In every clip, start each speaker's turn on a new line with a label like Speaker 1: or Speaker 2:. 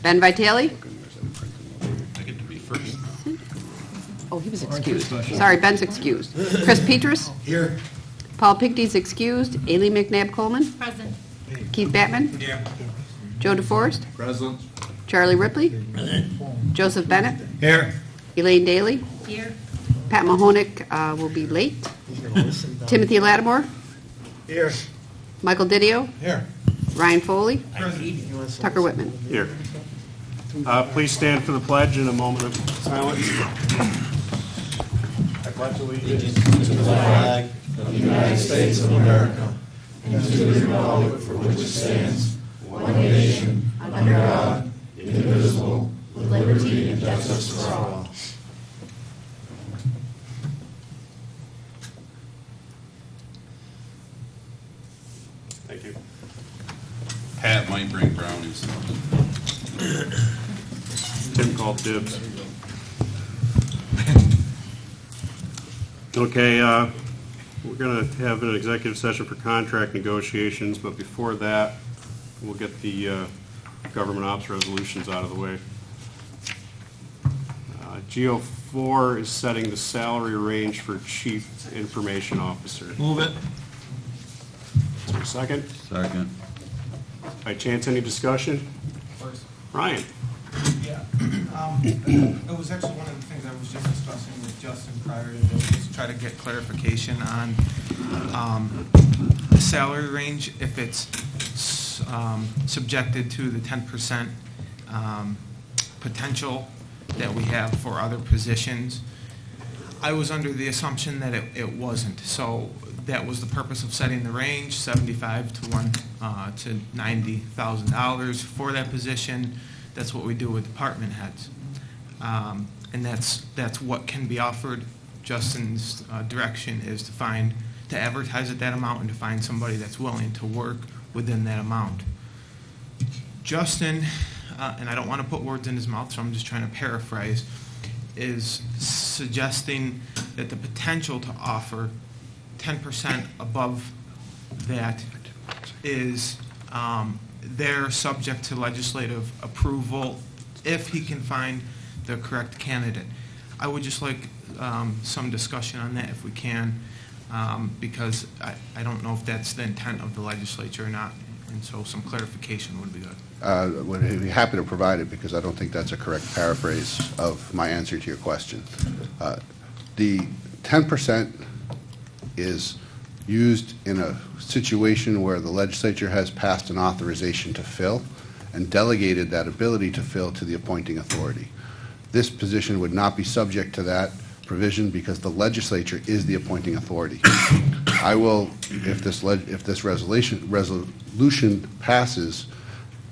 Speaker 1: Ben Vitale?
Speaker 2: I get to be first.
Speaker 1: Oh, he was excused. Sorry, Ben's excused. Chris Petrus?
Speaker 3: Here.
Speaker 1: Paul Pickdy's excused. Aileen McNabb Coleman?
Speaker 4: Present.
Speaker 1: Keith Batman?
Speaker 3: Yeah.
Speaker 1: Joe DeForest?
Speaker 3: Present.
Speaker 1: Charlie Ripley? Joseph Bennett?
Speaker 3: Here.
Speaker 1: Elaine Daly?
Speaker 4: Here.
Speaker 1: Pat Mahonik will be late. Timothy Lattimore?
Speaker 3: Here.
Speaker 1: Michael Didio?
Speaker 3: Here.
Speaker 1: Ryan Foley?
Speaker 3: Present.
Speaker 1: Tucker Whitman?
Speaker 5: Here. Please stand for the pledge in a moment of silence. I pledge allegiance
Speaker 3: To the flag of the United States of America and to the republic for which it stands, one nation, under God, indivisible, with liberty and justice for all.
Speaker 5: Thank you.
Speaker 2: Pat might bring brownies.
Speaker 5: Tim called dibs. Okay, we're going to have an executive session for contract negotiations, but before that, we'll get the government ops resolutions out of the way. GO4 is setting the salary range for Chief Information Officer.
Speaker 3: Move it.
Speaker 5: Is there a second?
Speaker 2: Second.
Speaker 5: By chance, any discussion? Ryan?
Speaker 6: Yeah, it was actually one of the things I was just discussing with Justin prior to this, was try to get clarification on the salary range, if it's subjected to the 10% potential that we have for other positions. I was under the assumption that it wasn't, so that was the purpose of setting the range, $75,000 to $90,000 for that position. That's what we do with department heads. And that's what can be offered. Justin's direction is to advertise at that amount and to find somebody that's willing to work within that amount. Justin, and I don't want to put words in his mouth, so I'm just trying to paraphrase, is suggesting that the potential to offer 10% above that is they're subject to legislative approval if he can find the correct candidate. I would just like some discussion on that if we can, because I don't know if that's the intent of the legislature or not, and so some clarification would be good.
Speaker 7: Would be happy to provide it because I don't think that's a correct paraphrase of my answer to your question. The 10% is used in a situation where the legislature has passed an authorization to fill and delegated that ability to fill to the appointing authority. This position would not be subject to that provision because the legislature is the appointing authority. I will, if this resolution passes,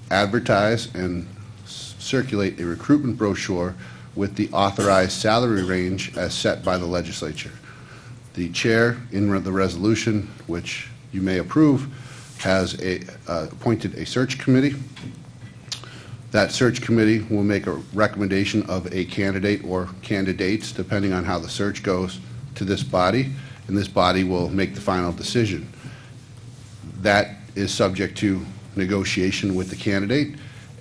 Speaker 7: advertise and circulate a recruitment brochure with the authorized salary range as set by the legislature. The chair in the resolution, which you may approve, has appointed a search committee. That search committee will make a recommendation of a candidate or candidates, depending on how the search goes, to this body, and this body will make the final decision. That is subject to negotiation with the candidate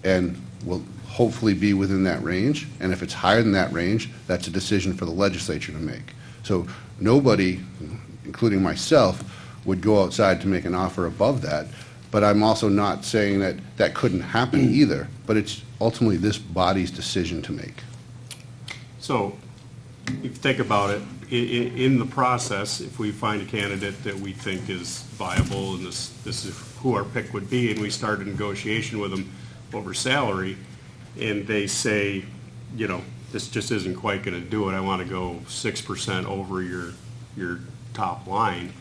Speaker 7: and will hopefully be within that range, and if it's higher than that range, that's a decision for the legislature to make. So nobody, including myself, would go outside to make an offer above that, but I'm also not saying that that couldn't happen either, but it's ultimately this body's decision to make.
Speaker 5: So, if you think about it, in the process, if we find a candidate that we think is viable and this is who our pick would be, and we start a negotiation with them over salary, and they say, you know, this just isn't quite going to do it, I want to go 6% over your top line,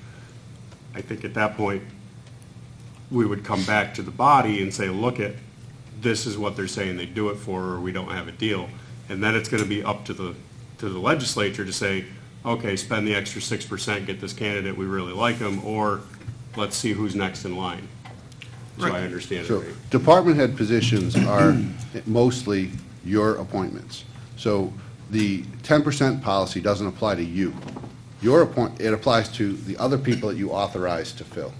Speaker 5: I think at that point we would come back to the body and say, look at, this is what they're saying they do it for, or we don't have a deal. And then it's going to be up to the legislature to say, okay, spend the extra 6%, get this candidate, we really like them, or let's see who's next in line. So I understand
Speaker 7: So
Speaker 5: it right.
Speaker 7: department head positions are mostly your appointments. So the 10% policy doesn't apply to you. It applies to the other people that you authorize to fill.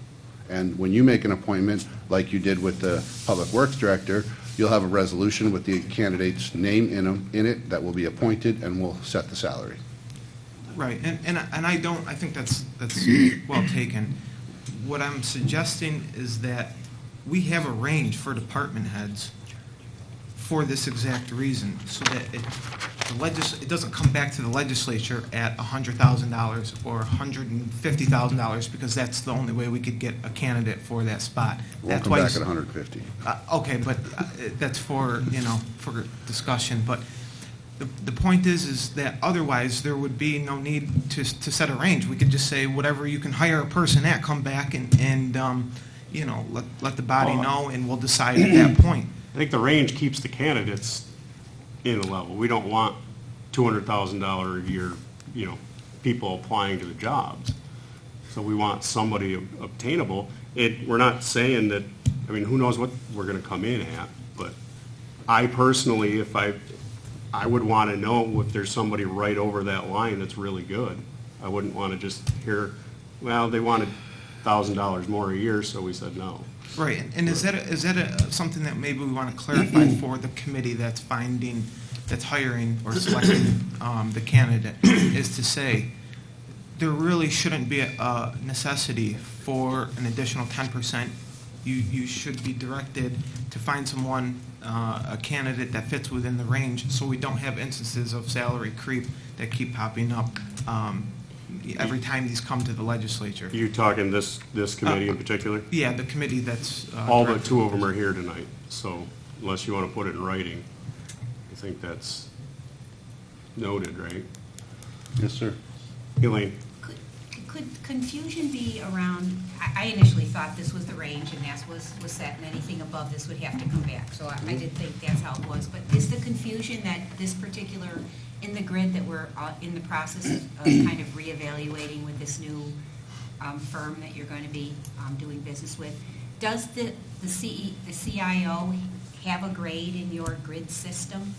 Speaker 7: And when you make an appointment, like you did with the Public Works Director, you'll have a resolution with the candidate's name in it that will be appointed and will set the salary.
Speaker 6: Right, and I think that's well taken. What I'm suggesting is that we have a range for department heads for this exact reason, so that it doesn't come back to the legislature at $100,000 or $150,000, because that's the only way we could get a candidate for that spot.
Speaker 7: We'll
Speaker 6: That's
Speaker 7: come
Speaker 6: why
Speaker 7: back
Speaker 6: you
Speaker 7: at 150.
Speaker 6: Okay, but that's for, for discussion. But the point is that otherwise there would be no need to set a range. We could just say whatever you can hire a person at, come back and let the body know, and we'll decide at that point.
Speaker 5: I think the range keeps the candidates in a level. We don't want $200,000 a year, people applying to the jobs. So we want somebody obtainable. We're not saying that, who knows what we're gonna come in at, but I personally, if I would want to know if there's somebody right over that line that's really good. I wouldn't want to just hear, well, they wanted $1,000 more a year, so we said no.
Speaker 6: Right, and is that something that maybe we want to clarify for the committee that's hiring or selecting the candidate, is to say, there really shouldn't be a necessity for an additional 10%. You should be directed to find someone, a candidate that fits within the range, so we don't have instances of salary creep that keep popping up every time these come to the legislature.
Speaker 5: You talking this committee in particular?
Speaker 6: Yeah, the committee that's...
Speaker 5: All but
Speaker 6: directed.
Speaker 5: two of them are here tonight, so unless you want to put it in writing, I think that's noted, right?
Speaker 7: Yes, sir.
Speaker 5: Elaine?
Speaker 4: Could confusion be around, I initially thought this was the range and that was set, and anything above this would have to come back. So I did think that's how it was. But is the confusion that this particular, in the grid that we're in the process of kind of reevaluating with this new firm that you're going to be doing business with, does the CIO have a grade in your grid system?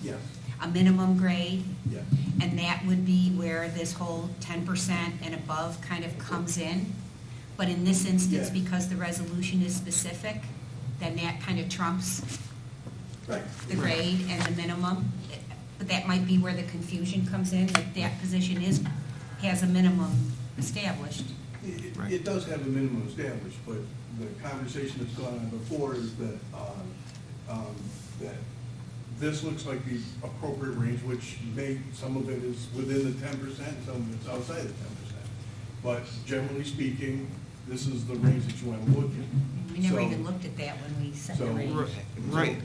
Speaker 3: Yes.
Speaker 4: A minimum grade?
Speaker 3: Yes.
Speaker 4: And that would be where this whole 10% and above kind of comes in? But in this instance,
Speaker 3: Yeah.
Speaker 4: because the resolution is specific, then that kind of trumps
Speaker 3: Right.
Speaker 4: the grade and the minimum? But that might be where the confusion comes in, that position has a minimum established.
Speaker 6: Right.
Speaker 3: It does have a minimum established, but the conversation that's gone on before is that, that this looks like the appropriate range, which some of it is within the 10%, some of it's outside the 10%. But generally speaking, this is the range that you want to look at.
Speaker 4: We never
Speaker 3: So-
Speaker 4: even looked at that when we set the
Speaker 3: So-
Speaker 4: range.
Speaker 6: Right,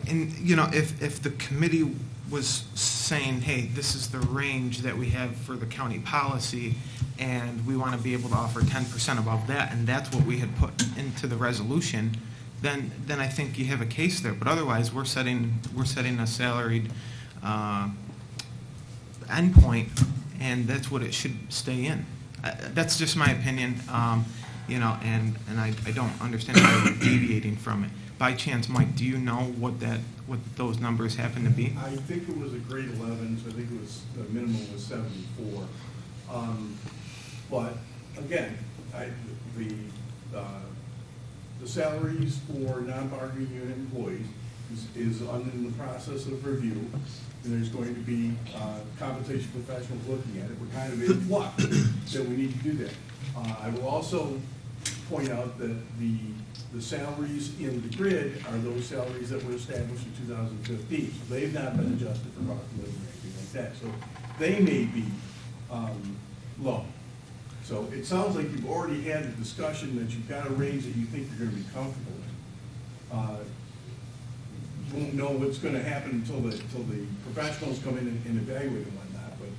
Speaker 6: and, if the committee was saying, hey, this is the range that we have for the county policy, and we want to be able to offer 10% above that, and that's what we had put into the resolution, then I think you have a case there. But otherwise, we're setting a salaried endpoint, and that's what it should stay in. That's just my opinion, and I don't understand why we're deviating from it. By chance, Mike, do you know what those numbers happen to be?
Speaker 3: I think it was a grade 11, so I think it was, the minimum was 74. But again, the salaries for non-bargaining unit employees is in the process of review, and there's going to be compensation professionals looking at it. We're kind of in flux, so we need to do that. I will also point out that the salaries in the grid are those salaries that were established in 2015. So they've not been adjusted for cost of living or anything like that. So they may be low. So it sounds like you've already had a discussion that you've got a range that you think you're going to be comfortable with. You won't know what's going to happen until the professionals come in and evaluate and whatnot. But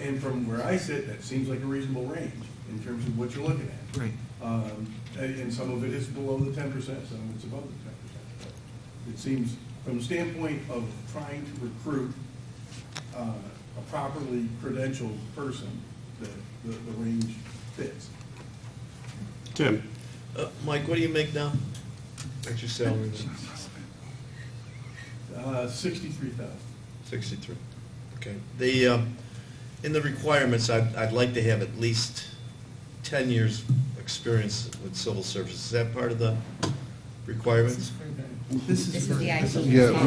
Speaker 3: and from where I sit, that seems like a reasonable range in terms of what you're looking at.
Speaker 6: Right.
Speaker 3: And some of it is below the 10%, some of it's above the 10%. But it seems, from the standpoint of trying to recruit a properly credentialed person, that the range fits.
Speaker 5: Tim?
Speaker 8: Mike, what do you make now? What's your salary?
Speaker 3: 63,000.
Speaker 8: 63. Okay. In the requirements, I'd like to have at least 10 years experience with civil service. Is that part of the requirements?
Speaker 4: This is the IT.
Speaker 7: Yeah,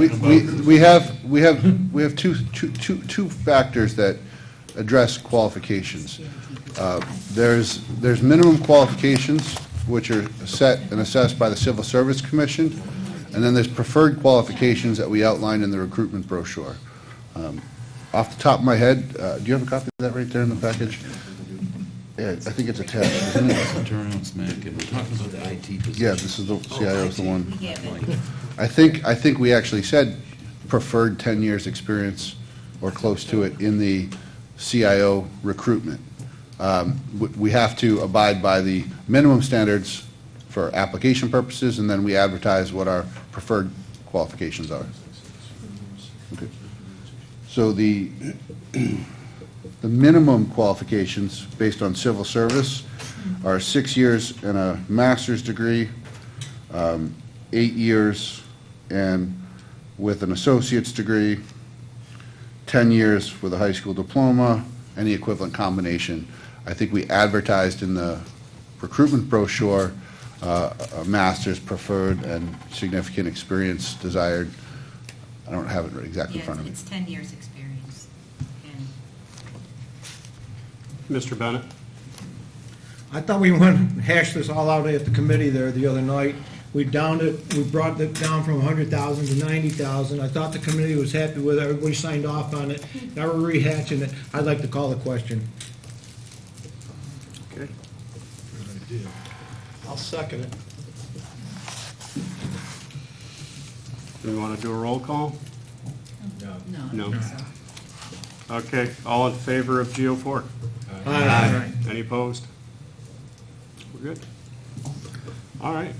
Speaker 7: we have two factors that address qualifications. There's minimum qualifications, which are set and assessed by the Civil Service Commission, and then there's preferred qualifications that we outline in the recruitment brochure. Off the top of my head, do you have a copy of that right there in the package? Yeah, I think it's attached, isn't it?
Speaker 2: Turnaround smack, and we're talking about the IT position.
Speaker 7: Yeah, this is the CIO's the one.
Speaker 4: We have it.
Speaker 7: I think we actually said preferred 10 years experience or close to it in the CIO recruitment. We have to abide by the minimum standards for application purposes, and then we advertise what our preferred qualifications are. Okay. So the minimum qualifications based on civil service are 6 years and a master's degree, 8 years and with an associate's degree, 10 years with a high school diploma, any equivalent combination. I think we advertised in the recruitment brochure a master's preferred and significant experience desired. I don't have it exactly in
Speaker 4: Yeah,
Speaker 7: front of me.
Speaker 4: it's 10 years' experience. And
Speaker 5: Mr. Bennett?
Speaker 9: I thought we went and hashed this all out at the committee there the other night. We brought it down from 100,000 to 90,000. I thought the committee was happy with it, everybody signed off on it. Now we're rehashing it. I'd like to call the question.
Speaker 5: Okay.
Speaker 8: I'll second it.
Speaker 5: Do we want to do a roll call?
Speaker 4: no.
Speaker 5: No. Okay, all in favor of GO4?
Speaker 9: Aye.
Speaker 5: Any opposed? We're good. All right.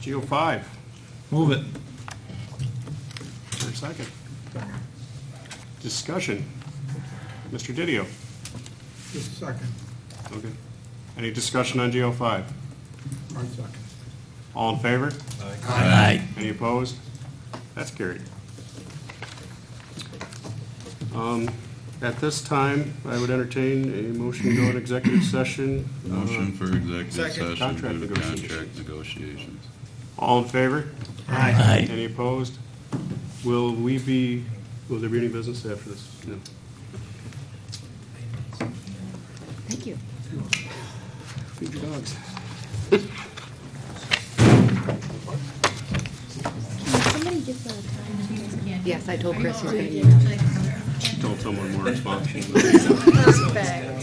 Speaker 5: GO5,
Speaker 9: Move it.
Speaker 5: is there a second? Discussion. Mr. Didio?
Speaker 9: Just a second.
Speaker 5: Okay. Any discussion on GO5?
Speaker 9: One second.
Speaker 5: All in favor?
Speaker 3: Aye.
Speaker 5: Any opposed? That's carried. At this time, I would entertain a motion to go in executive session.
Speaker 2: Motion for executive
Speaker 9: Second.
Speaker 2: session
Speaker 5: Contract
Speaker 2: due to
Speaker 5: negotiations.
Speaker 2: contract negotiations.
Speaker 5: All in favor?
Speaker 9: Aye.
Speaker 5: Any opposed? Will there be any business after this? No.
Speaker 1: Thank you.
Speaker 5: Feed your dogs.
Speaker 10: Somebody get the time.
Speaker 1: Yes, I told Chris he's going to email me.
Speaker 5: Told someone more responsible.
Speaker 10: Perfect.